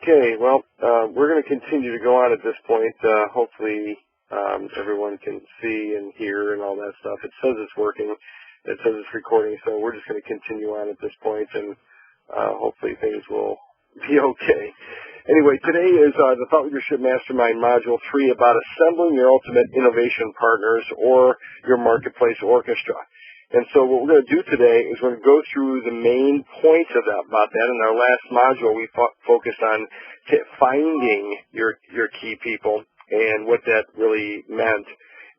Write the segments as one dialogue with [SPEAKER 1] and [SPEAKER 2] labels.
[SPEAKER 1] Okay, well, we're going to continue to go on at this point. Hopefully everyone can see and hear and all that stuff. It says it's working. It says it's recording, so we're just going to continue on at this point, and hopefully things will be okay. Anyway, today is the Thought Leadership Mastermind Module 3 about assembling your ultimate innovation partners or your marketplace orchestra. And so what we're going to do today is we're going to go through the main points about that. In our last module, we focused on finding your key people and what that really meant,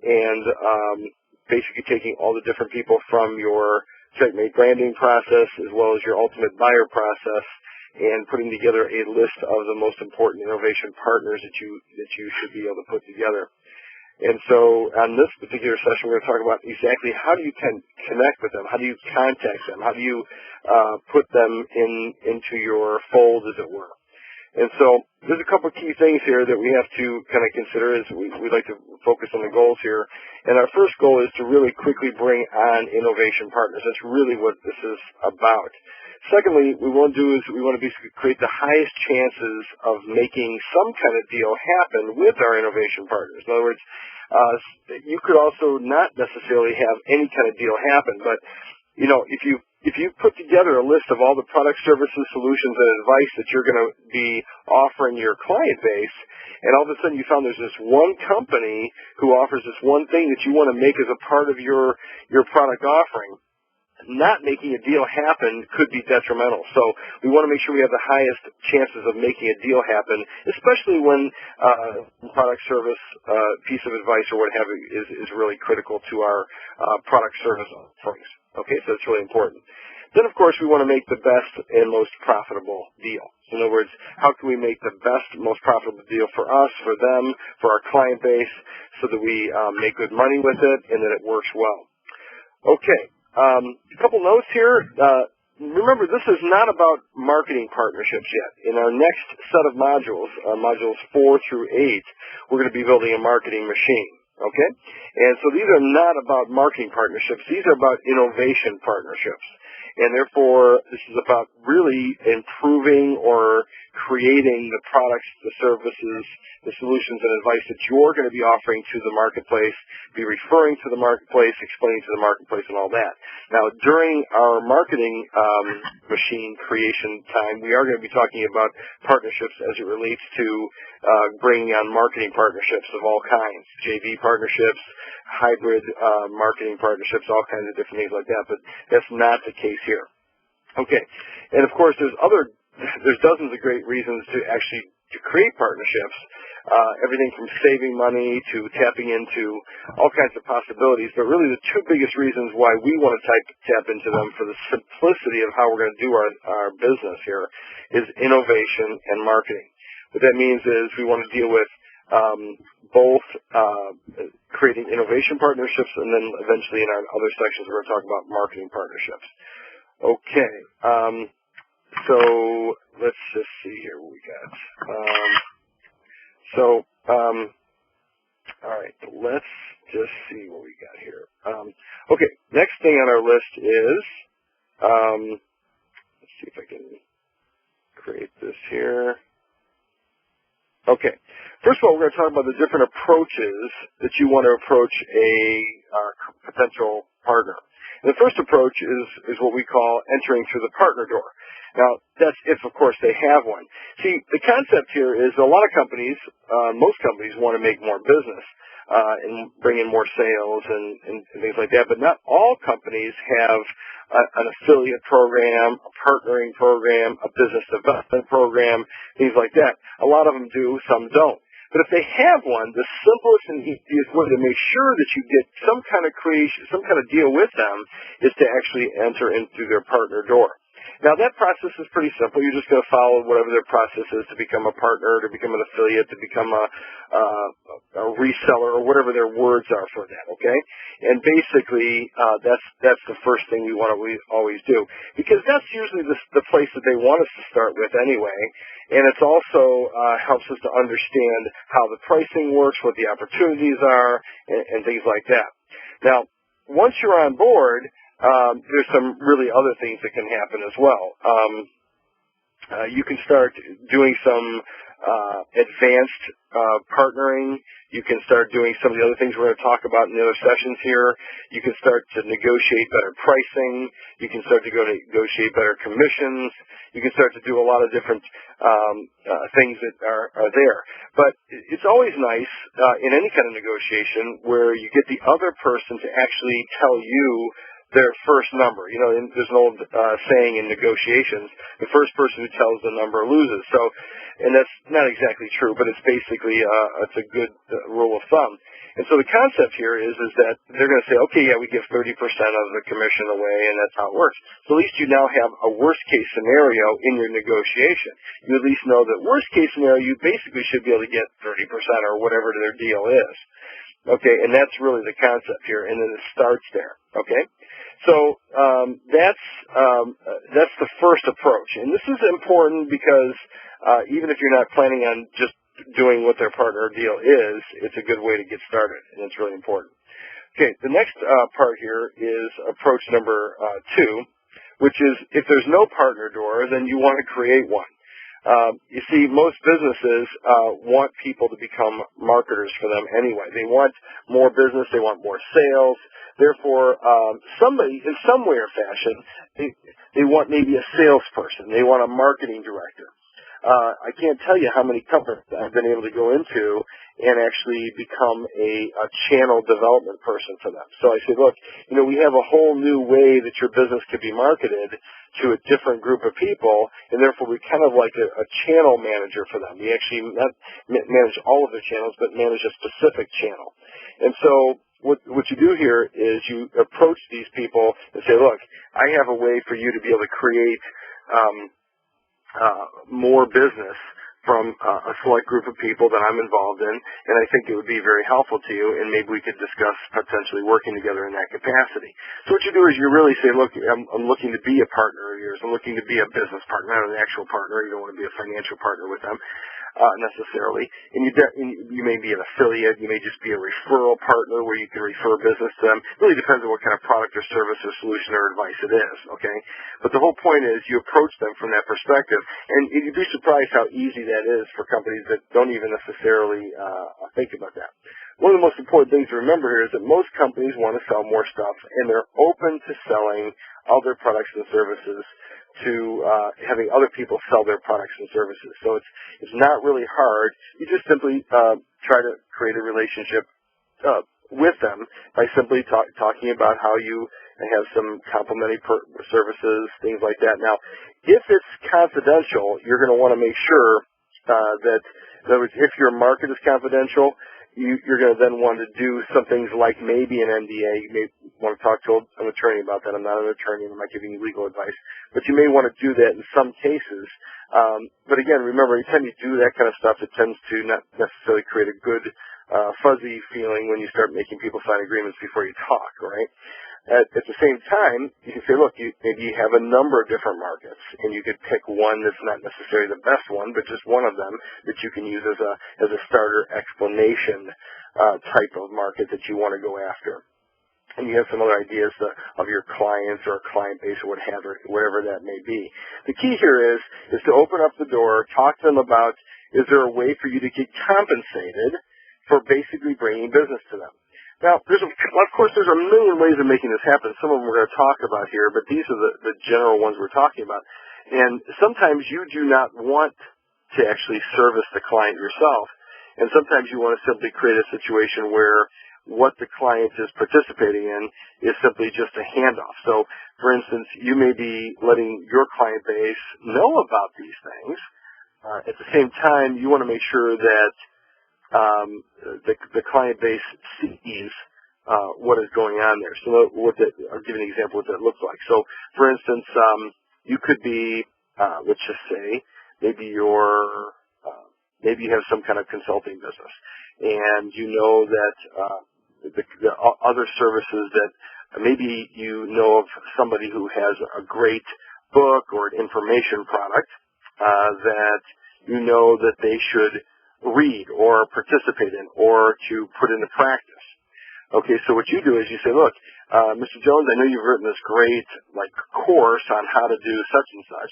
[SPEAKER 1] and basically taking all the different people from your checkmate branding process as well as your ultimate buyer process and putting together a list of the most important innovation partners that you should be able to put together. And so on this particular session, we're going to talk about exactly how do you connect with them, how do you contact them, how do you put them into your fold, as it were. And so there's a couple of key things here that we have to kind of consider as we like to focus on the goals here. And our first goal is to really quickly bring on innovation partners. That's really what this is about. Secondly, we want to do is we want to basically create the highest chances of making some kind of deal happen with our innovation partners. In other words, you could also not necessarily have any kind of deal happen, but you know, if you put together a list of all the products, services, solutions, and advice that you're going to be offering your client base, and all of a sudden you found there's this one company who offers this one thing that you want to make as a part of your product offering, not making a deal happen could be detrimental. So we want to make sure we have the highest chances of making a deal happen, especially when product, service, piece of advice, or what have you is really critical to our product service offerings. Okay, so it's really important. Then, of course, we want to make the best and most profitable deal. In other words, how can we make the best, most profitable deal for us, for them, for our client base, so that we make good money with it and that it works well. Okay. A couple notes here. Remember, this is not about marketing partnerships yet. In our next set of modules, modules 4 through 8, we're going to be building a marketing machine. Okay? And so these are not about marketing partnerships. These are about innovation partnerships. And therefore, this is about really improving or creating the products, the services, the solutions and advice that you're going to be offering to the marketplace, be referring to the marketplace, explaining to the marketplace, and all that. Now, during our marketing machine creation time, we are going to be talking about partnerships as it relates to bringing on marketing partnerships of all kinds, JV partnerships, hybrid marketing partnerships, all kinds of different things like that, but that's not the case here. Okay, and of course there's dozens of great reasons to actually create partnerships, everything from saving money to tapping into all kinds of possibilities, but really the two biggest reasons why we want to tap into them for the simplicity of how we're going to do our business here is innovation and marketing. What that means is we want to deal with both creating innovation partnerships and then eventually in our other sections we're going to talk about marketing partnerships. Okay, so let's just see here what we got. All right, let's just see what we got here. Okay, next thing on our list is, let's see if I can create this here. Okay. First of all, we're going to talk about the different approaches that you want to approach a potential partner. And the first approach is what we call entering through the partner door. Now, that's if, of course, they have one. See, the concept here is a lot of companies, most companies want to make more business and bring in more sales and things like that, but not all companies have an affiliate program, a partnering program, a business development program, things like that. A lot of them do, some don't. But if they have one, the simplest and easiest way to make sure that you get some kind of creation, some kind of deal with them is to actually enter in through their partner door. Now, that process is pretty simple. You're just going to follow whatever their process is to become a partner, to become an affiliate, to become a reseller, or whatever their words are for that, okay? And basically, that's the first thing we always do, because that's usually the place that they want us to start with anyway, and it's also helps us to understand how the pricing works, what the opportunities are, and things like that. Now, once you're on board, there's some really other things that can happen as well. You can start doing some advanced partnering. You can start doing some of the other things we're going to talk about in the other sessions here. You can start to negotiate better pricing. You can start to negotiate better commissions. You can start to do a lot of different things that are there. But it's always nice in any kind of negotiation where you get the other person to actually tell you their first number. You know, there's an old saying in negotiations, the first person who tells the number loses. So, and that's not exactly true, but it's basically it's a good rule of thumb. And so the concept here is that they're going to say, okay, yeah, we give 30% of the commission away, and that's how it works. So at least you now have a worst-case scenario in your negotiation. You at least know that worst-case scenario, you basically should be able to get 30% or whatever their deal is. Okay, and that's really the concept here, and then it starts there. Okay, so that's the first approach, and this is important because even if you're not planning on just doing what their partner deal is, it's a good way to get started, and it's really important. Okay, the next part here is approach number 2, which is if there's no partner door, then you want to create one. You see, most businesses want people to become marketers for them anyway. They want more business. They want more sales. Therefore, somebody, in some way or fashion, they want maybe a salesperson. They want a marketing director. I can't tell you how many companies I've been able to go into and actually become a channel development person for them. So I say, look, you know, we have a whole new way that your business could be marketed to a different group of people, and therefore we kind of like a channel manager for them. We actually not manage all of their channels, but manage a specific channel. And so what you do here is you approach these people and say, look, I have a way for you to be able to create more business from a select group of people that I'm involved in, and I think it would be very helpful to you, and maybe we could discuss potentially working together in that capacity. So what you do is you really say, look, I'm looking to be a partner of yours. I'm looking to be a business partner, not an actual partner. You don't want to be a financial partner with them necessarily. And you may be an affiliate. You may just be a referral partner where you can refer business to them. It really depends on what kind of product or service or solution or advice it is, okay? But the whole point is you approach them from that perspective, and you'd be surprised how easy that is for companies that don't even necessarily think about that. One of the most important things to remember here is that most companies want to sell more stuff, and they're open to selling other products and services to having other people sell their products and services. So it's not really hard. You just simply try to create a relationship with them by simply talking about how you have some complementary services, things like that. Now, if it's confidential, you're going to want to make sure that, in other words, if your market is confidential, you're going to then want to do some things like maybe an NDA. You may want to talk to an attorney about that. I'm not an attorney. I'm not giving you legal advice. But you may want to do that in some cases. But again, remember, anytime you do that kind of stuff, it tends to not necessarily create a good fuzzy feeling when you start making people sign agreements before you talk, right? At the same time, you can say, look, maybe you have a number of different markets, and you could pick one that's not necessarily the best one, but just one of them that you can use as a starter explanation type of market that you want to go after. And you have some other ideas of your clients or client base or whatever that may be. The key here is to open up the door, talk to them about, is there a way for you to get compensated for basically bringing business to them? Now, of course, there's a million ways of making this happen. Some of them we're going to talk about here, but these are the general ones we're talking about. And sometimes you do not want to actually service the client yourself, and sometimes you want to simply create a situation where what the client is participating in is simply just a handoff. So, for instance, you may be letting your client base know about these things. At the same time, you want to make sure that the client base sees what is going on there. So I'll give you an example of what that looks like. So, for instance, you could be, let's just say, maybe you have some kind of consulting business, and you know that the other services that maybe you know of somebody who has a great book or an information product that you know that they should read or participate in or to put into practice. Okay, so what you do is you say, look, Mr. Jones, I know you've written this great course on how to do such and such.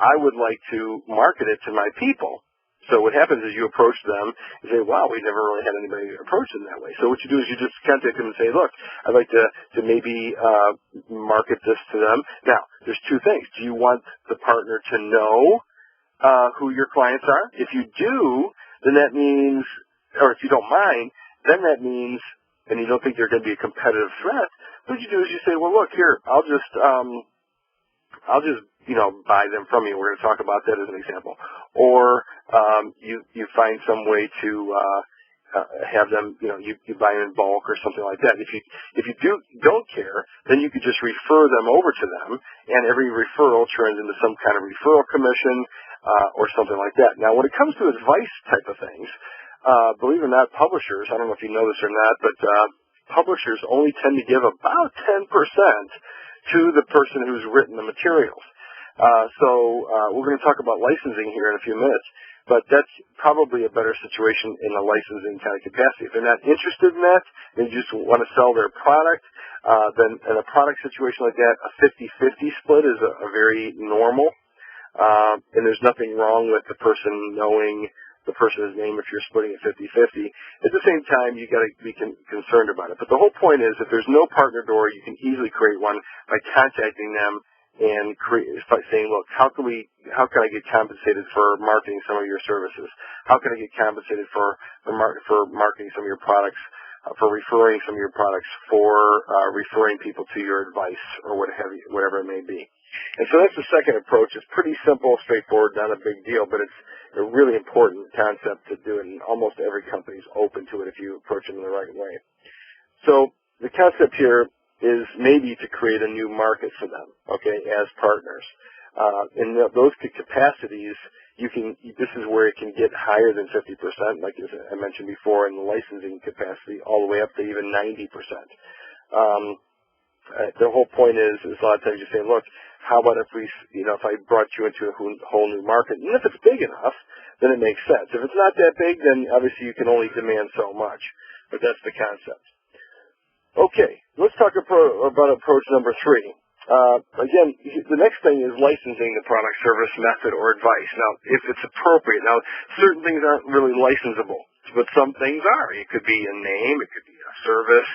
[SPEAKER 1] I would like to market it to my people. So what happens is you approach them and say, wow, we never really had anybody approach them that way. So what you do is you just contact them and say, look, I'd like to maybe market this to them. Now, there's two things. Do you want the partner to know who your clients are? If you do, then that means, or if you don't mind, then that means, and you don't think they're going to be a competitive threat, what you do is you say, well, look, here, I'll just buy them from you. We're going to talk about that as an example. Or you find some way to have them, you buy in bulk or something like that. If you don't care, then you could just refer them over to them, and every referral turns into some kind of referral commission or something like that. Now, when it comes to advice type of things, believe it or not, publishers, I don't know if you know this or not, but publishers only tend to give about 10% to the person who's written the materials. So we're going to talk about licensing here in a few minutes, but that's probably a better situation in a licensing kind of capacity. If they're not interested in that, they just want to sell their product, then in a product situation like that, a 50-50 split is a very normal, and there's nothing wrong with the person knowing the person's name if you're splitting it 50-50. At the same time, you got to be concerned about it. But the whole point is, if there's no partner door, you can easily create one by contacting them and saying, look, how can I get compensated for marketing some of your services? How can I get compensated for marketing some of your products, for referring some of your products, for referring people to your advice or whatever it may be? And so that's the second approach. It's pretty simple, straightforward, not a big deal, but it's a really important concept to do, and almost every company is open to it if you approach them in the right way. So the concept here is maybe to create a new market for them, okay, as partners. In those capacities, this is where it can get higher than 50%, like as I mentioned before, in the licensing capacity, all the way up to even 90%. The whole point is a lot of times you say, look, how about if if I brought you into a whole new market? And if it's big enough, then it makes sense. If it's not that big, then obviously you can only demand so much. But that's the concept. Okay, let's talk about approach number 3. Again, the next thing is licensing the product, service, method, or advice. Now, if it's appropriate. Now, certain things aren't really licensable, but some things are. It could be a name. It could be a service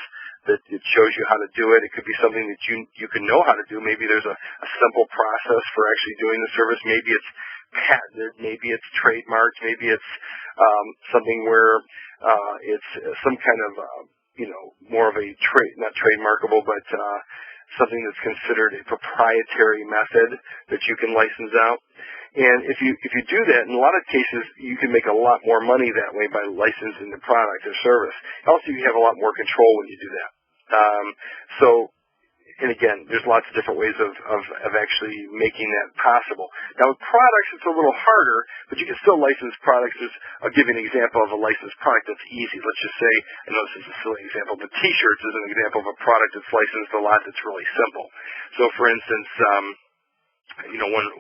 [SPEAKER 1] that it shows you how to do it. It could be something that you can know how to do. Maybe there's a simple process for actually doing the service. Maybe it's patented. Maybe it's trademarked. Maybe it's something where it's some kind of more of a not trademarkable, but something that's considered a proprietary method that you can license out. And if you do that, in a lot of cases, you can make a lot more money that way by licensing the product or service. Also, you have a lot more control when you do that. And again, there's lots of different ways of actually making that possible. Now, with products, it's a little harder, but you can still license products. I'll give you an example of a licensed product that's easy. Let's just say, I know this is a silly example, but T-shirts is an example of a product that's licensed a lot that's really simple. So, for instance,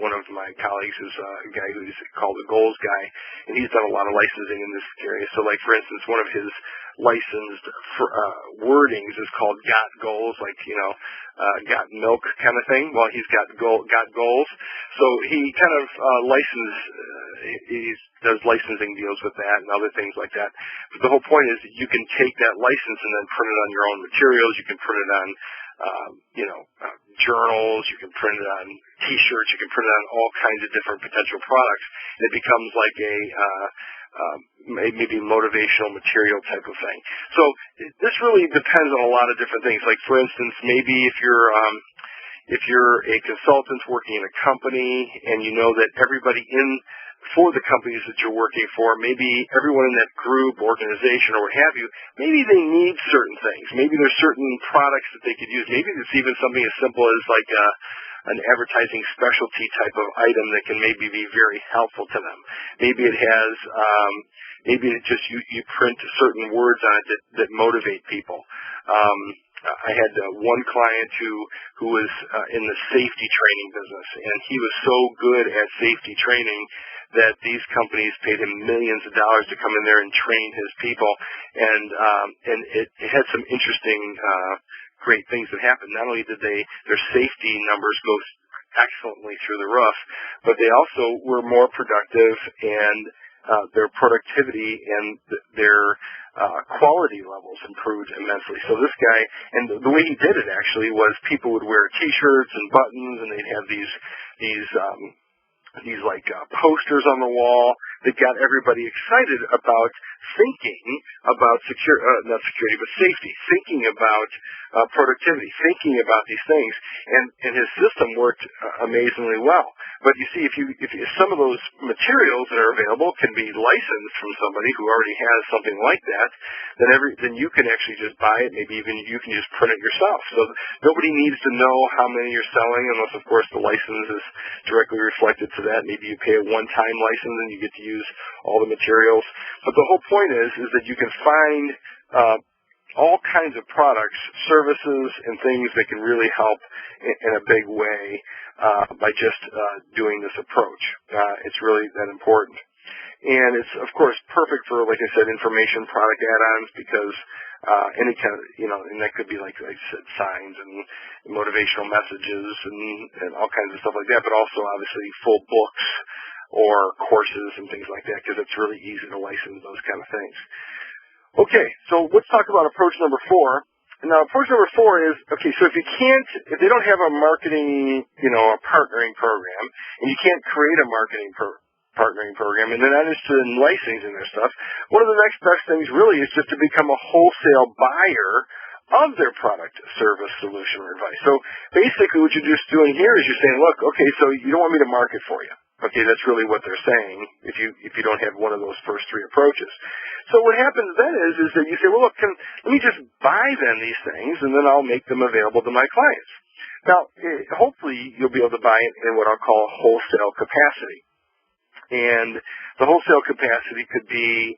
[SPEAKER 1] one of my colleagues is a guy who's called the Goals Guy, and he's done a lot of licensing in this area. So, like, for instance, one of his licensed wordings is called "Got Goals," like, got milk kind of thing. Well, he's got goals. So he kind of he does licensing deals with that and other things like that. But the whole point is that you can take that license and then print it on your own materials. You can print it on journals, you can print it on T-shirts, you can print it on all kinds of different potential products. And it becomes like a maybe motivational material type of thing. So this really depends on a lot of different things. Like, for instance, maybe if you're a consultant working in a company and you know that everybody for the companies that you're working for, maybe everyone in that group, organization, or what have you, maybe they need certain things. Maybe there's certain products that they could use. Maybe it's even something as simple as like an advertising specialty type of item that can maybe be very helpful to them. Maybe it has, maybe it just you print certain words on it that motivate people. I had one client who was in the safety training business, and he was so good at safety training that these companies paid him millions of dollars to come in there and train his people, and it had some interesting great things that happened. Not only did their safety numbers go excellently through the roof, but they also were more productive, and their productivity and their quality levels improved immensely. So this guy, and the way he did it actually was people would wear T-shirts and buttons, and they'd have these posters on the wall that got everybody excited about thinking about not security, but safety, thinking about productivity, thinking about these things, and his system worked amazingly well. But you see, if some of those materials that are available can be licensed from somebody who already has something like that, then you can actually just buy it. Maybe even you can just print it yourself. So nobody needs to know how many you're selling, unless of course the license is directly reflected to that. Maybe you pay a one-time license and you get to use all the materials. But the whole point is that you can find all kinds of products, services, and things that can really help in a big way by just doing this approach. It's really that important. And it's, of course, perfect for, like I said, information product add-ons, because any kind of, and that could be like I said, signs and motivational messages and all kinds of stuff like that, but also obviously full books or courses and things like that, because it's really easy to license those kind of things. Okay, so let's talk about approach number 4. Now, approach number 4 is, okay, so if they don't have a marketing, a partnering program, and you can't create a marketing partnering program, and they're not interested in licensing their stuff, one of the next best things really is just to become a wholesale buyer of their product, service, solution, or advice. So basically what you're just doing here is you're saying, look, okay, so you don't want me to market for you. Okay, that's really what they're saying if you don't have one of those first 3 approaches. So what happens then is that you say, well, look, let me just buy then these things, and then I'll make them available to my clients. Now, hopefully you'll be able to buy it in what I'll call wholesale capacity. And the wholesale capacity could be,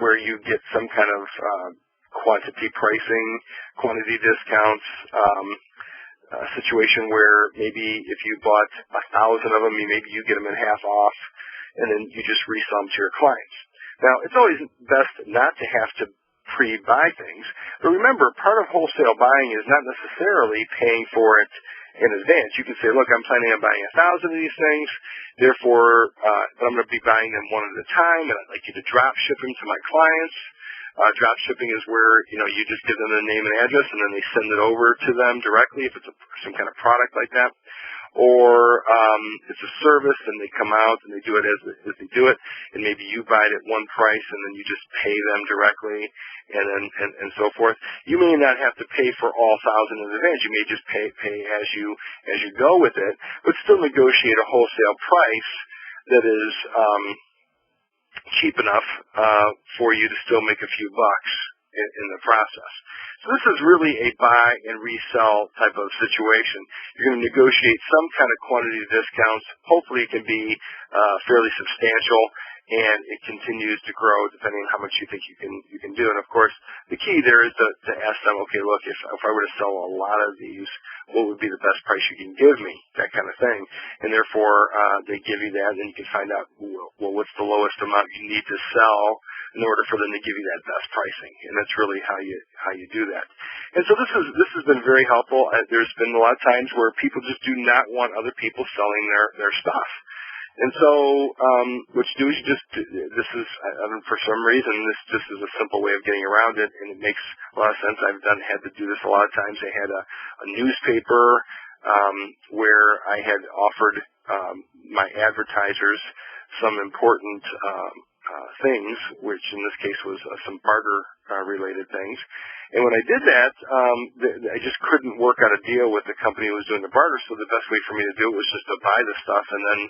[SPEAKER 1] where you get some kind of quantity pricing, quantity discounts, a situation where maybe if you bought 1,000 of them, maybe you get them in half off, and then you just resell them to your clients. Now, it's always best not to have to pre-buy things, but remember, part of wholesale buying is not necessarily paying for it in advance. You can say, look, I'm planning on buying 1,000 of these things, therefore, I'm going to be buying them one at a time, and I'd like you to drop ship them to my clients. Drop shipping is where, you just give them the name and address, and then they send it over to them directly if it's some kind of product like that. Or it's a service, and they come out and they do it as they do it, and maybe you buy it at one price, and then you just pay them directly, and so forth. You may not have to pay for all 1,000 in advance. You may just pay as you go with it, but still negotiate a wholesale price that is cheap enough for you to still make a few bucks in the process. So this is really a buy and resell type of situation. You're going to negotiate some kind of quantity discounts. Hopefully it can be fairly substantial, and it continues to grow depending on how much you think you can do. And of course, the key there is to ask them, okay, look, if I were to sell a lot of these, what would be the best price you can give me? That kind of thing. And therefore, they give you that, and then you can find out, well, what's the lowest amount you need to sell in order for them to give you that best pricing. And that's really how you do that. And so this has been very helpful. There's been a lot of times where people just do not want other people selling their stuff. And so what you do is for some reason, this just is a simple way of getting around it, and it makes a lot of sense. I've had to do this a lot of times. I had a newspaper where I had offered my advertisers some important things, which in this case was some barter-related things. And when I did that, I just couldn't work out a deal with the company who was doing the barter, so the best way for me to do it was just to buy the stuff, and then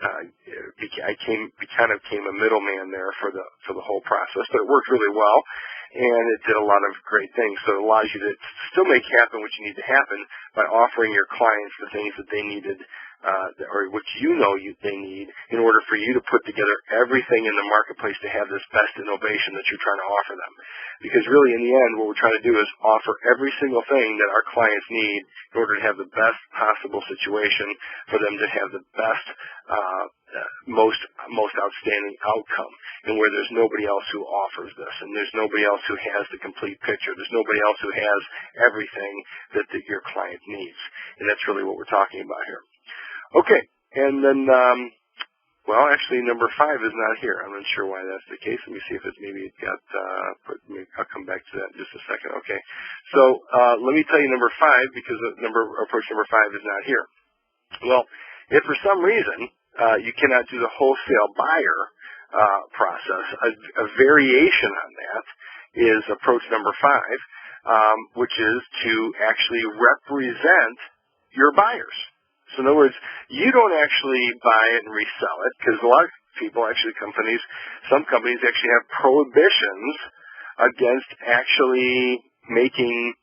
[SPEAKER 1] I kind of became a middleman there for the whole process, but it worked really well, and it did a lot of great things. So it allows you to still make happen what you need to happen by offering your clients the things that they needed or what they need in order for you to put together everything in the marketplace to have this best innovation that you're trying to offer them. Because really, in the end, what we're trying to do is offer every single thing that our clients need in order to have the best possible situation for them to have the best, most outstanding outcome, and where there's nobody else who offers this, and there's nobody else who has the complete picture. There's nobody else who has everything that your client needs, and that's really what we're talking about here. Okay, and then, well, actually, number 5 is not here. I'm not sure why that's the case. Let me see if maybe it got put. I'll come back to that in just a second. Okay, so let me tell you number 5, because approach number 5 is not here. Well, if for some reason you cannot do the wholesale buyer process, a variation on that is approach number 5, which is to actually represent your buyers. So in other words, you don't actually buy it and resell it, because a lot of people, actually some companies actually have prohibitions against actually making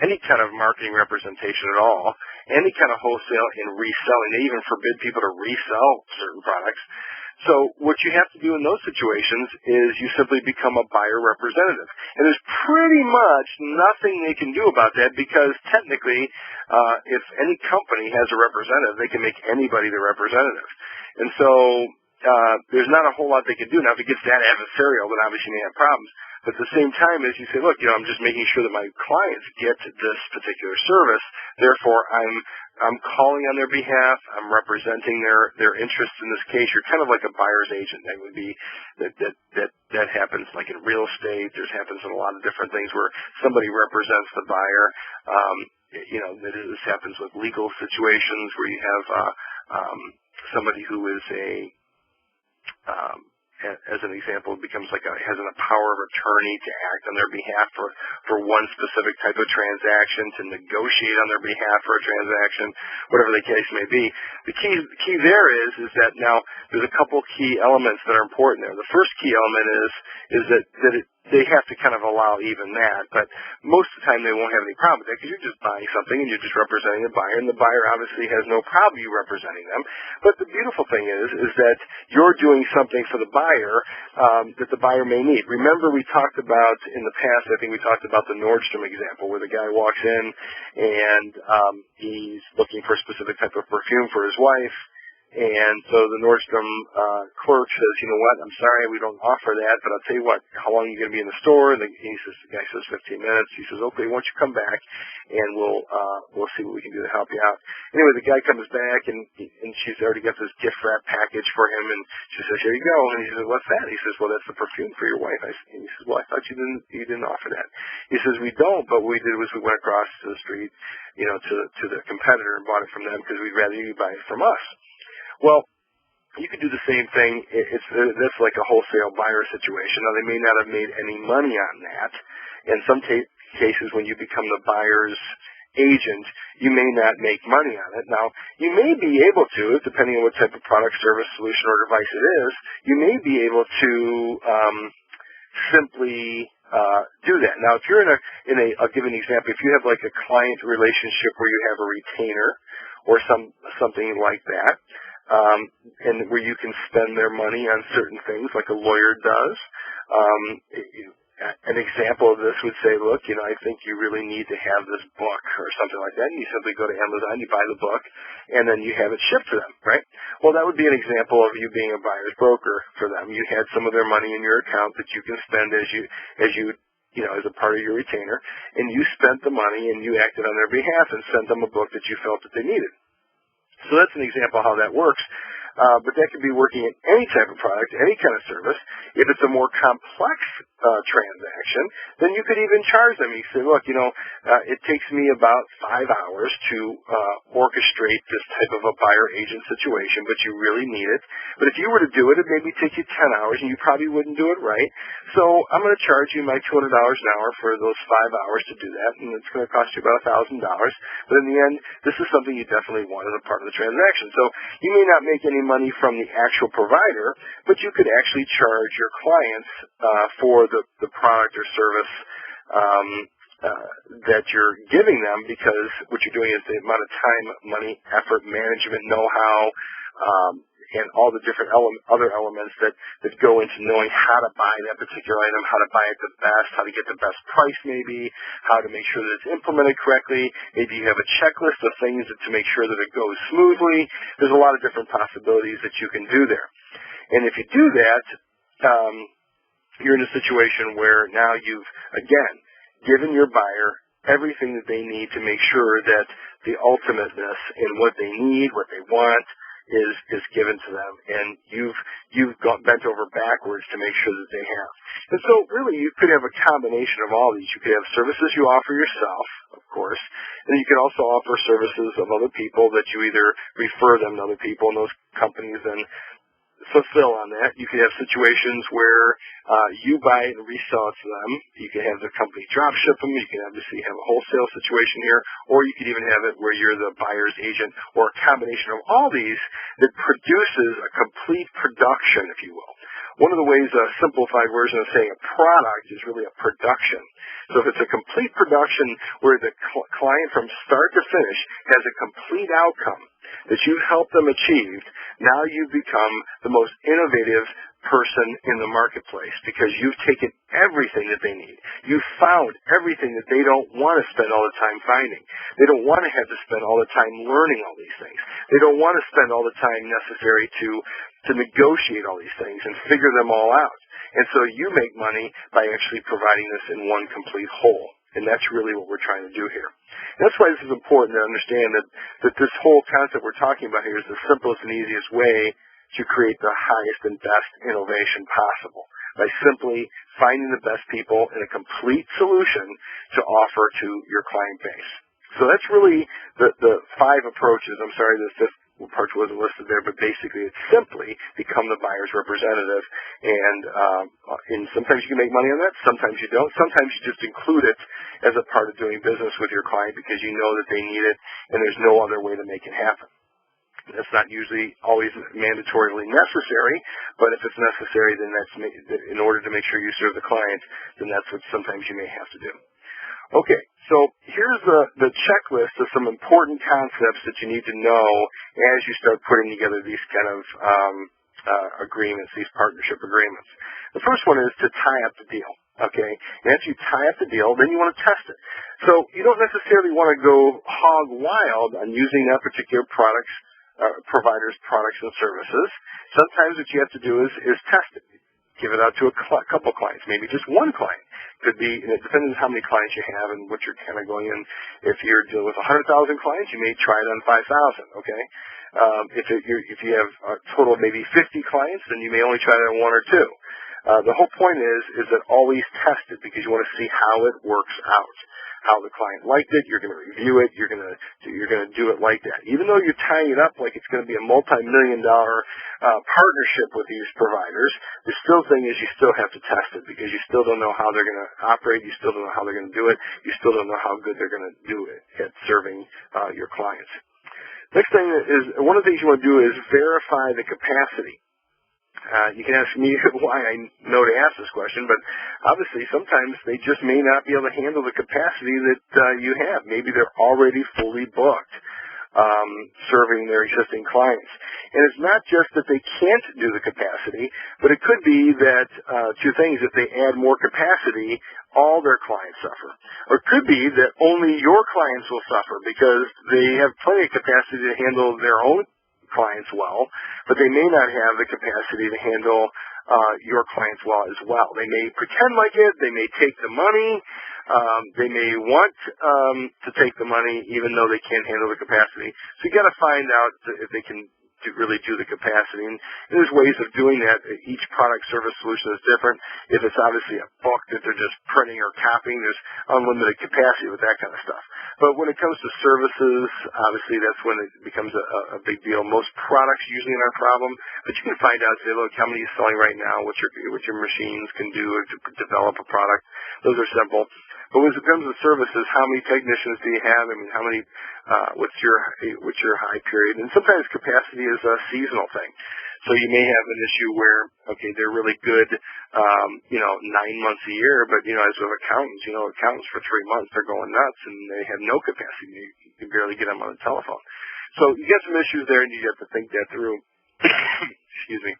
[SPEAKER 1] any kind of marketing representation at all, any kind of wholesale and reselling. They even forbid people to resell certain products. So what you have to do in those situations is you simply become a buyer representative. And there's pretty much nothing they can do about that, because technically, if any company has a representative, they can make anybody their representative. And so there's not a whole lot they can do. Now, if it gets that adversarial, then obviously you may have problems. But at the same time, as you say, look, I'm just making sure that my clients get this particular service. Therefore, I'm calling on their behalf. I'm representing their interests in this case. You're kind of like a buyer's agent. That would be that happens like in real estate. This happens in a lot of different things where somebody represents the buyer. This happens with legal situations where you have somebody who is as an example, becomes has a power of attorney to act on their behalf for one specific type of transaction, to negotiate on their behalf for a transaction, whatever the case may be. The key there is that now there's a couple key elements that are important there. The first key element is that they have to kind of allow even that, but most of the time they won't have any problem with that, because you're just buying something and you're just representing the buyer, and the buyer obviously has no problem you representing them. But the beautiful thing is that you're doing something for the buyer that the buyer may need. Remember, we talked about in the past, I think we talked about the Nordstrom example, where the guy walks in and he's looking for a specific type of perfume for his wife. And so the Nordstrom clerk says, you know what, I'm sorry, we don't offer that, but I'll tell you what, how long are you going to be in the store? And the guy says 15 minutes. He says, okay, why don't you come back, and we'll see what we can do to help you out. Anyway, the guy comes back, and she's already got this gift wrap package for him, and she says, here you go. And he says, what's that? He says, well, that's the perfume for your wife. And he says, well, I thought you didn't offer that. He says, we don't, but what we did was we went across to the street, to the competitor and bought it from them, because we'd rather you buy it from us. Well, you could do the same thing. That's like a wholesale buyer situation. Now, they may not have made any money on that. In some cases, when you become the buyer's agent, you may not make money on it. Now, you may be able to, depending on what type of product, service, solution, or device it is, you may be able to simply do that. Now, if you're I'll give an example. If you have like a client relationship where you have a retainer or something like that, and where you can spend their money on certain things like a lawyer does. An example of this would say, look, I think you really need to have this book or something like that, and you simply go to Amazon, you buy the book, and then you have it shipped to them, right? Well, that would be an example of you being a buyer's broker for them. You had some of their money in your account that you can spend as a part of your retainer, and you spent the money and you acted on their behalf and sent them a book that you felt that they needed. So that's an example of how that works. But that could be working in any type of product, any kind of service. If it's a more complex transaction, then you could even charge them. You say, look, it takes me about 5 hours to orchestrate this type of a buyer-agent situation, but you really need it. But if you were to do it, it maybe take you 10 hours, and you probably wouldn't do it right. So I'm going to charge you my $200 an hour for those 5 hours to do that, and it's going to cost you about $1,000. But in the end, this is something you definitely want as a part of the transaction. So you may not make any money from the actual provider, but you could actually charge your clients for the product or service that you're giving them, because what you're doing is the amount of time, money, effort, management, know-how, and all the different other elements that go into knowing how to buy that particular item, how to buy it the best, how to get the best price maybe, how to make sure that it's implemented correctly. Maybe you have a checklist of things to make sure that it goes smoothly. There's a lot of different possibilities that you can do there. And if you do that, you're in a situation where now you've, again, given your buyer everything that they need to make sure that the ultimateness in what they need, what they want, is given to them, and you've bent over backwards to make sure that they have. And so really you could have a combination of all these. You could have services you offer yourself, of course, and you could also offer services of other people that you either refer them to other people, and those companies then fulfill on that. You could have situations where you buy it and resell it to them. You could have the company drop ship them. You can obviously have a wholesale situation here, or you could even have it where you're the buyer's agent, or a combination of all these that produces a complete production, if you will. One of the ways, a simplified version of saying a product is really a production. So if it's a complete production where the client from start to finish has a complete outcome that you've helped them achieve, now you've become the most innovative person in the marketplace, because you've taken everything that they need. You've found everything that they don't want to spend all the time finding. They don't want to have to spend all the time learning all these things. They don't want to spend all the time necessary to negotiate all these things and figure them all out. And so you make money by actually providing this in one complete whole. And that's really what we're trying to do here. And that's why this is important to understand that this whole concept we're talking about here is the simplest and easiest way to create the highest and best innovation possible, by simply finding the best people and a complete solution to offer to your client base. So that's really the 5 approaches. I'm sorry the 5th part wasn't listed there, but basically it's simply become the buyer's representative. And sometimes you can make money on that, sometimes you don't. Sometimes you just include it as a part of doing business with your client because you know that they need it and there's no other way to make it happen. That's not usually always mandatorily necessary, but if it's necessary, then that's in order to make sure you serve the client, then that's what sometimes you may have to do. Okay, so here's the checklist of some important concepts that you need to know as you start putting together these kind of agreements, these partnership agreements. The first one is to tie up the deal. Okay, and after you tie up the deal, then you want to test it. So you don't necessarily want to go hog wild on using that particular provider's products and services. Sometimes what you have to do is test it. Give it out to a couple clients, maybe just one client. Could be, and it depends on how many clients you have and what you're kind of going in. If you're dealing with 100,000 clients, you may try it on 5,000, okay? If you have a total of maybe 50 clients, then you may only try it on 1 or 2. The whole point is that always test it, because you want to see how it works out. How the client liked it, you're going to review it, you're going to do it like that. Even though you're tying it up like it's going to be a multi-million-dollar partnership with these providers, the still thing is you still have to test it, because you still don't know how they're going to operate, you still don't know how they're going to do it, you still don't know how good they're going to do it at serving your clients. Next thing is, one of the things you want to do is verify the capacity. You can ask me why I know to ask this question, but obviously sometimes they just may not be able to handle the capacity that you have. Maybe they're already fully booked serving their existing clients. And it's not just that they can't do the capacity, but it could be that 2 things. If they add more capacity, all their clients suffer. Or it could be that only your clients will suffer because they have plenty of capacity to handle their own clients well, but they may not have the capacity to handle your clients well as well. They may pretend like it. They may take the money. They may want to take the money even though they can't handle the capacity. So you got to find out if they can really do the capacity. And there's ways of doing that. Each product service solution is different. If it's obviously a book that they're just printing or copying, there's unlimited capacity with that kind of stuff. But when it comes to services, obviously that's when it becomes a big deal. Most products usually aren't a problem, but you can find out, say, look, how many are you selling right now, what your machines can do to develop a product. Those are simple. But when it comes to services, how many technicians do you have? I mean, how many? What's your high period? And sometimes capacity is a seasonal thing. So you may have an issue where, okay, they're really good, 9 months a year, but, as with accountants for 3 months, they're going nuts and they have no capacity. You can barely get them on the telephone. So you get some issues there and you have to think that through. Excuse me.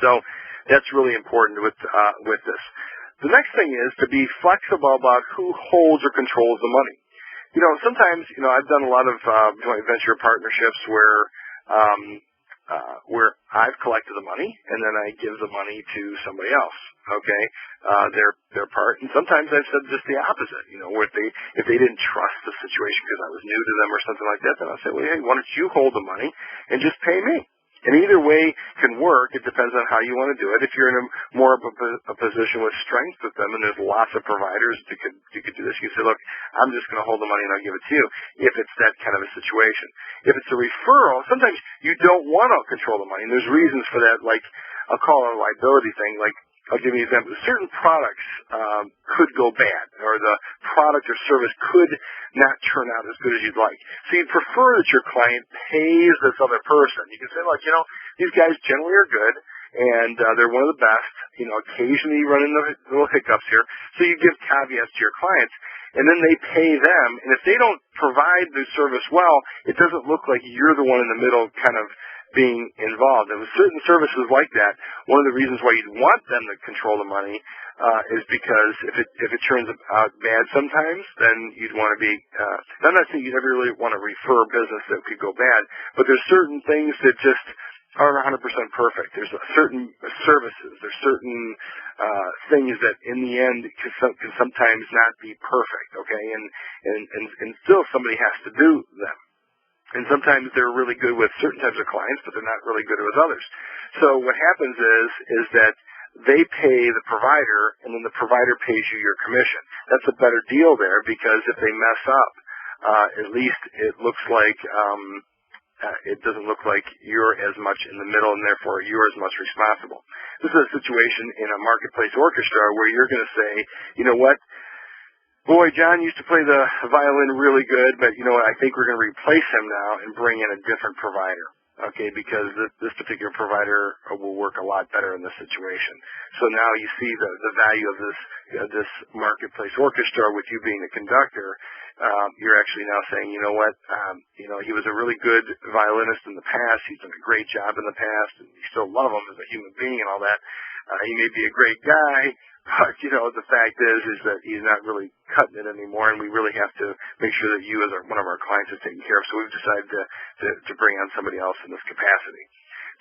[SPEAKER 1] So that's really important with this. The next thing is to be flexible about who holds or controls the money. Sometimes, I've done a lot of joint venture partnerships where I've collected the money and then I give the money to somebody else. Okay, their part. And sometimes I've said just the opposite. Where if they didn't trust the situation because I was new to them or something like that, then I'll say, well, hey, why don't you hold the money and just pay me? And either way can work. It depends on how you want to do it. If you're in more of a position with strength with them, and there's lots of providers that you could do this, you can say, look, I'm just going to hold the money and I'll give it to you. If it's that kind of a situation, if it's a referral, sometimes you don't want to control the money, and there's reasons for that. Like I'll call it a liability thing. Like I'll give you an example. Certain products could go bad, or the product or service could not turn out as good as you'd like. So you'd prefer that your client pays this other person. You can say, look, these guys generally are good, and they're one of the best. Occasionally you run into little hiccups here. So you give caveats to your clients, and then they pay them. And if they don't provide the service well, it doesn't look like you're the one in the middle kind of being involved. And with certain services like that, one of the reasons why you'd want them to control the money is because if it turns out bad sometimes, then you'd want to be, I'm not saying you'd ever really want to refer business that could go bad, but there's certain things that just aren't 100% perfect. There's certain services, there's certain things that in the end can sometimes not be perfect, okay? And still somebody has to do them. And sometimes they're really good with certain types of clients, but they're not really good with others. So what happens is that they pay the provider, and then the provider pays you your commission. That's a better deal there, because if they mess up, at least it looks like it doesn't look like you're as much in the middle, and therefore you're as much responsible. This is a situation in a marketplace orchestra where you're going to say, you know what? Boy, John used to play the violin really good, but you know what? I think we're going to replace him now and bring in a different provider, okay, because this particular provider will work a lot better in this situation. So now you see the value of this marketplace orchestra with you being the conductor. You're actually now saying, you know what, he was a really good violinist in the past. He's done a great job in the past, and you still love him as a human being and all that. He may be a great guy, but, the fact is that he's not really cutting it anymore, and we really have to make sure that you as one of our clients is taken care of. So we've decided to bring on somebody else in this capacity.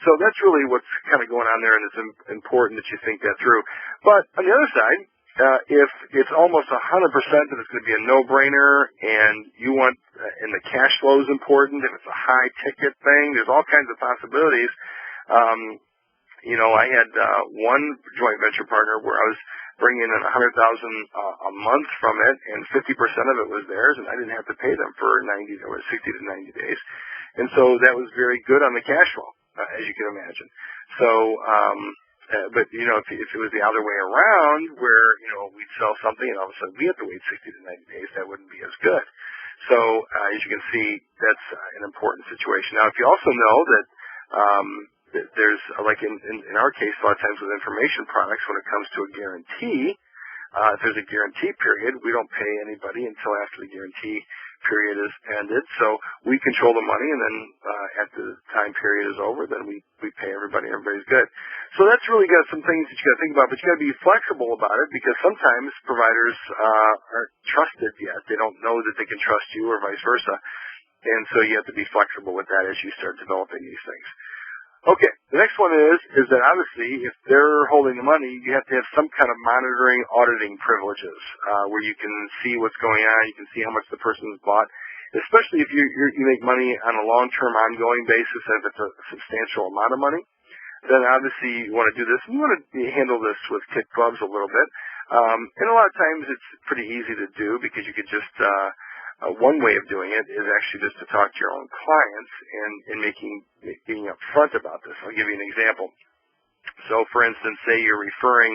[SPEAKER 1] So that's really what's kind of going on there, and it's important that you think that through. But on the other side, if it's almost 100% that it's going to be a no-brainer, and you want, and the cash flow is important, if it's a high-ticket thing, there's all kinds of possibilities. I had one joint venture partner where I was bringing in $100,000 a month from it, and 50% of it was theirs, and I didn't have to pay them for 60 to 90 days. And so that was very good on the cash flow, as you can imagine. So, but if it was the other way around, where we'd sell something and all of a sudden we have to wait 60 to 90 days, that wouldn't be as good. So, as you can see, that's an important situation. Now, if you also know that there's, like in our case, a lot of times with information products, when it comes to a guarantee, if there's a guarantee period, we don't pay anybody until after the guarantee period is ended. So we control the money, and then after the time period is over, then we pay everybody, and everybody's good. So that's really got some things that you got to think about, but you got to be flexible about it, because sometimes providers aren't trusted yet. They don't know that they can trust you, or vice versa. And so you have to be flexible with that as you start developing these things. Okay, the next one is that obviously if they're holding the money, you have to have some kind of monitoring, auditing privileges, where you can see what's going on, you can see how much the person's bought, especially if you make money on a long-term ongoing basis, and if it's a substantial amount of money, then obviously you want to do this, and you want to handle this with kid gloves a little bit. And a lot of times it's pretty easy to do, because you could just, one way of doing it is actually just to talk to your own clients and being upfront about this. I'll give you an example. So, for instance, say you're referring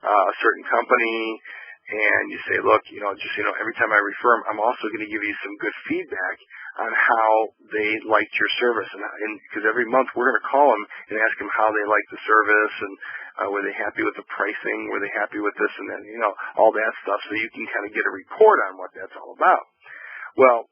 [SPEAKER 1] a certain company, and you say, look, every time I refer them, I'm also going to give you some good feedback on how they liked your service, and because every month we're going to call them and ask them how they liked the service, and were they happy with the pricing, were they happy with this and then, all that stuff, so you can kind of get a report on what that's all about. Well,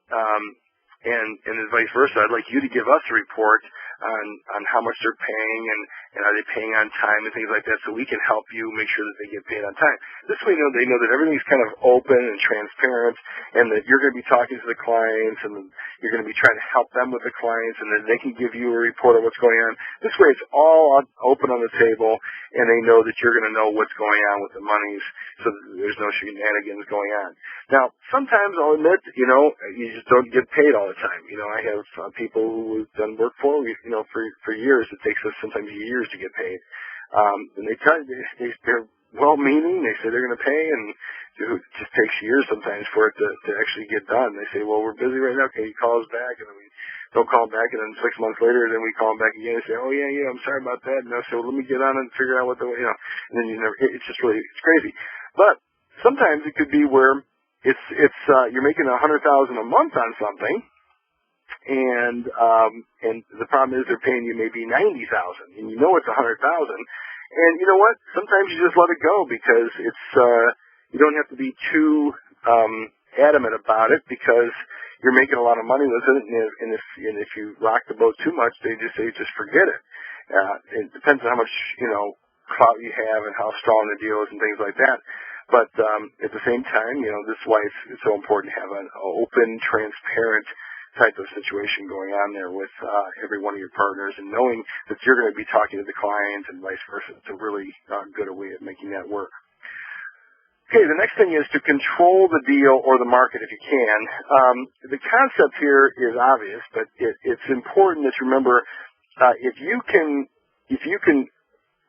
[SPEAKER 1] and then vice versa, I'd like you to give us a report on how much they're paying and are they paying on time and things like that, so we can help you make sure that they get paid on time. This way they know that everything's kind of open and transparent, and that you're going to be talking to the clients, and you're going to be trying to help them with the clients, and then they can give you a report of what's going on. This way it's all open on the table, and they know that you're going to know what's going on with the monies, so that there's no shenanigans going on. Now, sometimes I'll admit, you just don't get paid all the time. I have people who have done work for me, for years. It takes us sometimes years to get paid. And they tell you, they're well-meaning. They say they're going to pay, and it just takes years sometimes for it to actually get done. They say, well, we're busy right now. Can you call us back? And then we don't call them back, and then 6 months later, then we call them back again and say, oh, yeah, I'm sorry about that. And I say, well, let me get on it and figure out what and then it's just really, it's crazy. But sometimes it could be where it's you're making $100,000 a month on something, and the problem is they're paying you maybe $90,000, and it's $100,000, and you know what? Sometimes you just let it go, because it's you don't have to be too adamant about it, because you're making a lot of money with it, and if you rock the boat too much, they just say just forget it. It depends on how much clout you have and how strong the deal is and things like that. But at the same time, this is why it's so important to have an open, transparent type of situation going on there with every one of your partners, and knowing that you're going to be talking to the client and vice versa. It's a really good way of making that work. Okay, the next thing is to control the deal or the market if you can. The concept here is obvious, but it's important that you remember if you can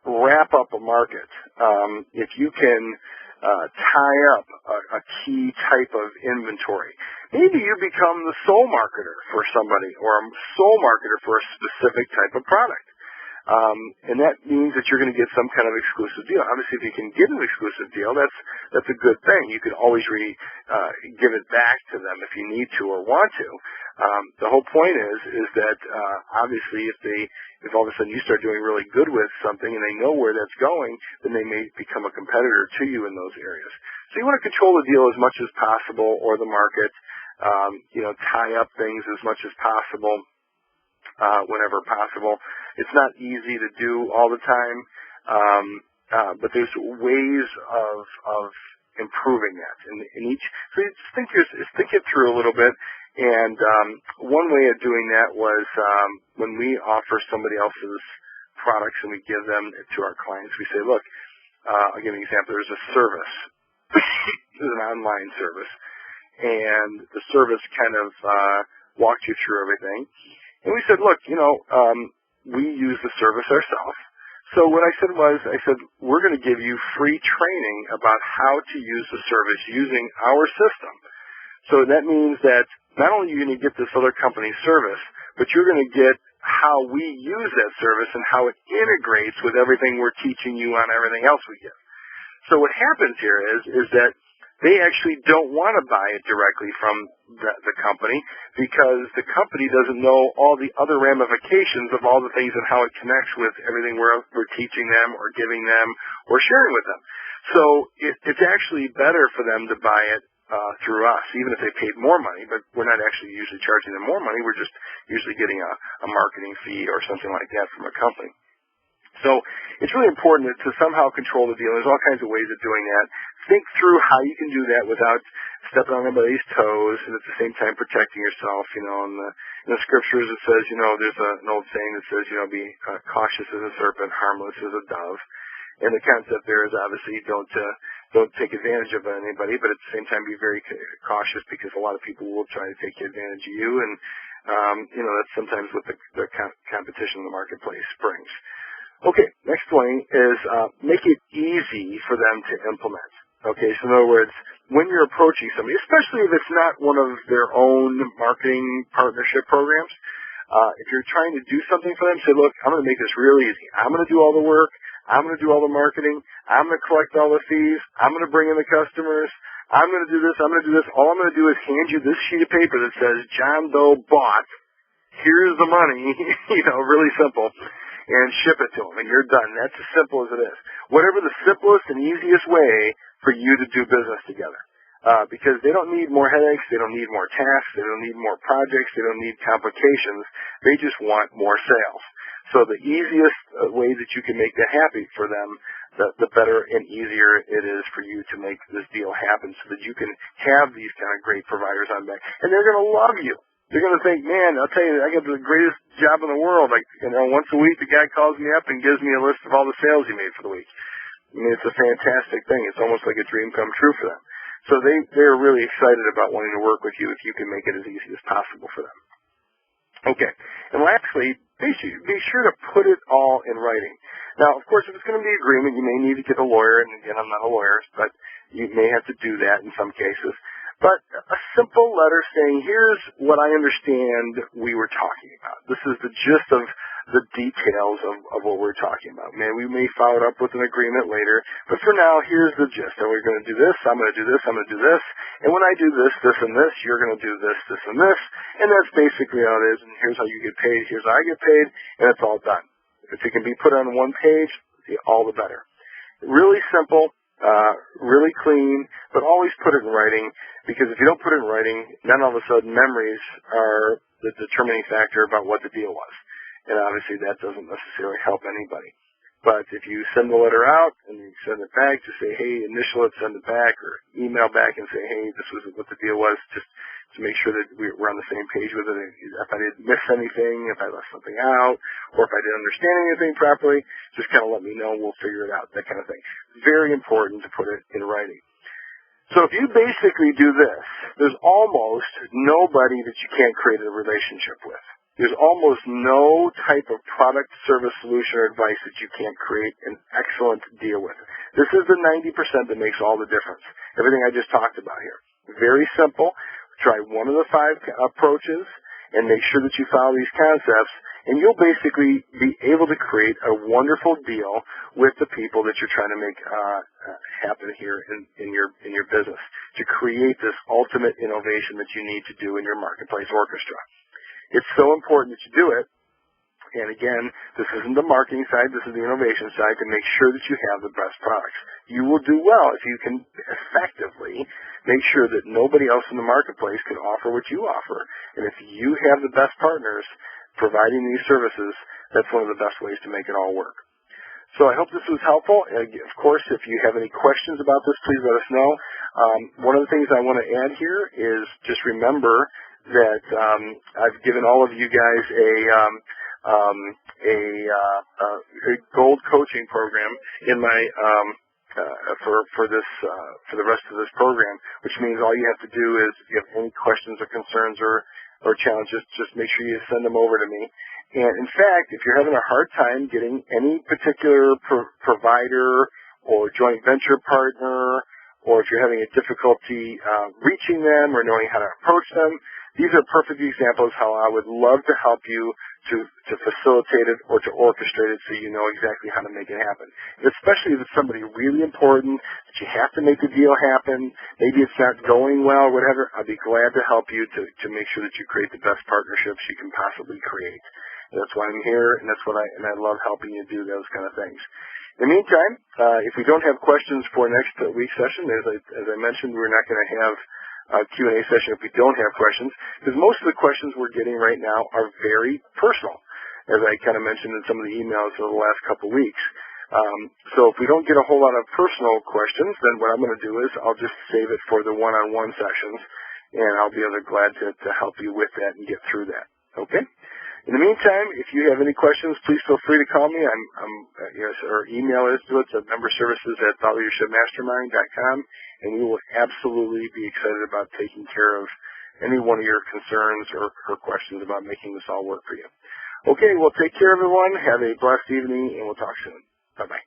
[SPEAKER 1] wrap up a market, if you can tie up a key type of inventory. Maybe you become the sole marketer for somebody, or a sole marketer for a specific type of product. And that means that you're going to get some kind of exclusive deal. Obviously, if you can get an exclusive deal, that's a good thing. You can always give it back to them if you need to or want to. The whole point is that obviously if all of a sudden you start doing really good with something and they know where that's going, then they may become a competitor to you in those areas. So you want to control the deal as much as possible, or the market. Tie up things as much as possible whenever possible. It's not easy to do all the time, but there's ways of improving that. So you just think it through a little bit. And one way of doing that was when we offer somebody else's products and we give them to our clients, we say, look, I'll give you an example. There's a service. There's an online service. And the service kind of walked you through everything. And we said, look, we use the service ourselves. So what I said was, we're going to give you free training about how to use the service using our system. So that means that not only are you going to get this other company's service, but you're going to get how we use that service and how it integrates with everything we're teaching you on everything else we give. So what happens here is that they actually don't want to buy it directly from the company, because the company doesn't know all the other ramifications of all the things and how it connects with everything we're teaching them or giving them or sharing with them. So it's actually better for them to buy it through us, even if they paid more money, but we're not actually usually charging them more money. We're just usually getting a marketing fee or something like that from a company. So it's really important to somehow control the deal. There's all kinds of ways of doing that. Think through how you can do that without stepping on anybody's toes, and at the same time protecting yourself. In the scriptures it says, there's an old saying that says, be cautious as a serpent, harmless as a dove. And the concept there is obviously don't take advantage of anybody, but at the same time be very cautious, because a lot of people will try to take advantage of you, and that's sometimes what the competition in the marketplace brings. Okay, next one is make it easy for them to implement. Okay, so in other words, when you're approaching somebody, especially if it's not one of their own marketing partnership programs, if you're trying to do something for them, say, look, I'm going to make this real easy. I'm going to do all the work. I'm going to do all the marketing. I'm going to collect all the fees. I'm going to bring in the customers. I'm going to do this. I'm going to do this. All I'm going to do is hand you this sheet of paper that says John Doe bought. Here's the money, really simple, and ship it to them, and you're done. That's as simple as it is. Whatever the simplest and easiest way for you to do business together. Because they don't need more headaches, they don't need more tasks, they don't need more projects, they don't need complications. They just want more sales. So the easiest way that you can make that happy for them, the better and easier it is for you to make this deal happen so that you can have these kind of great providers on back. And they're going to love you. They're going to think, man, I'll tell you, I got the greatest job in the world. Like, once a week the guy calls me up and gives me a list of all the sales he made for the week. I mean, it's a fantastic thing. It's almost like a dream come true for them. So they're really excited about wanting to work with you if you can make it as easy as possible for them. Okay. And lastly, be sure to put it all in writing. Now, of course, if it's going to be an agreement, you may need to get a lawyer. And again, I'm not a lawyer, but you may have to do that in some cases. But a simple letter saying, here's what I understand we were talking about. This is the gist of the details of what we're talking about. We may follow it up with an agreement later, but for now, here's the gist. And we're going to do this, I'm going to do this, I'm going to do this, and when I do this, this, and this, you're going to do this, this, and this, and that's basically how it is, and here's how you get paid, here's how I get paid, and it's all done. If it can be put on one page, all the better. Really simple, really clean, but always put it in writing, because if you don't put it in writing, then all of a sudden memories are the determining factor about what the deal was. And obviously that doesn't necessarily help anybody. But if you send the letter out and you send it back to say, hey, initial it, send it back, or email back and say, hey, this was what the deal was, just to make sure that we're on the same page with it. If I didn't miss anything, if I left something out, or if I didn't understand anything properly, just kind of let me know and we'll figure it out, that kind of thing. Very important to put it in writing. So if you basically do this, there's almost nobody that you can't create a relationship with. There's almost no type of product, service, solution, or advice that you can't create an excellent deal with. This is the 90% that makes all the difference. Everything I just talked about here. Very simple. Try one of the 5 approaches and make sure that you follow these concepts, and you'll basically be able to create a wonderful deal with the people that you're trying to make happen here in your business to create this ultimate innovation that you need to do in your marketplace orchestra. It's so important that you do it. And again, this isn't the marketing side, this is the innovation side, to make sure that you have the best products. You will do well if you can effectively make sure that nobody else in the marketplace can offer what you offer. And if you have the best partners providing these services, that's one of the best ways to make it all work. So I hope this was helpful. Of course, if you have any questions about this, please let us know. One of the things I want to add here is just remember that I've given all of you guys a gold coaching program in my for the rest of this program, which means all you have to do is, if you have any questions or concerns or challenges, just make sure you send them over to me. And in fact, if you're having a hard time getting any particular provider or joint venture partner, or if you're having a difficulty reaching them or knowing how to approach them, these are perfect examples how I would love to help you to facilitate it or to orchestrate it so you know exactly how to make it happen. And especially if it's somebody really important that you have to make the deal happen, maybe it's not going well, whatever, I'd be glad to help you to make sure that you create the best partnerships you can possibly create. And that's why I'm here, and I love helping you do those kind of things. In the meantime, if we don't have questions for next week's session, as I mentioned, we're not going to have a Q&A session if we don't have questions, because most of the questions we're getting right now are very personal, as I kind of mentioned in some of the emails over the last couple of weeks. So if we don't get a whole lot of personal questions, then what I'm going to do is I'll just save it for the one-on-one sessions, and I'll be glad to help you with that and get through that. Okay? In the meantime, if you have any questions, please feel free to call me. Or email us to it at memberservices@thoughtleadershipmastermind.com, and we will absolutely be excited about taking care of any one of your concerns or questions about making this all work for you. Okay, well, take care, everyone. Have a blessed evening, and we'll talk soon. Bye-bye.